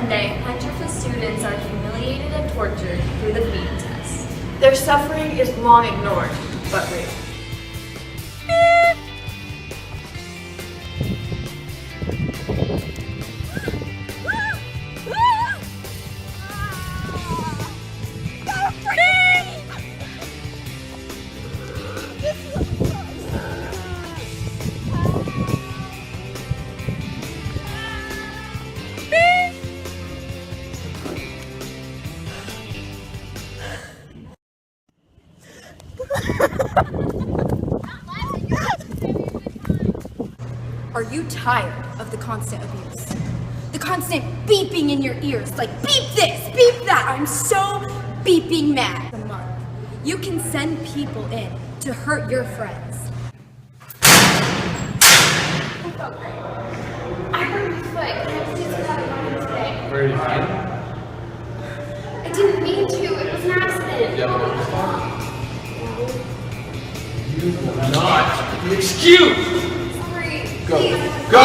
Monday, hundreds of students are humiliated and tortured through the beat test. Their suffering is long ignored, but real. Are you tired of the constant abuse? The constant beeping in your ears, like beep this, beep that. I'm so beeping mad. A month. You can send people in to hurt your friends. I hurt my foot. Can I please have it on today? Where did you feel? I didn't mean to. It was an accident. Yeah, but it's fine. You will not be excused! Sorry. Go. Please. Go!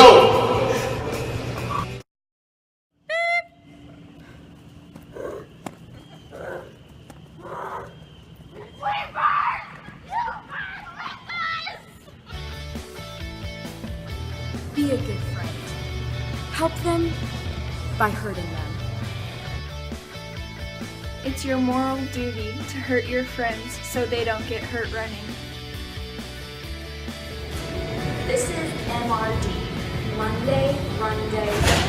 Be a good friend. Help them by hurting them. It's your moral duty to hurt your friends so they don't get hurt running. This is MRD, Monday Run Day.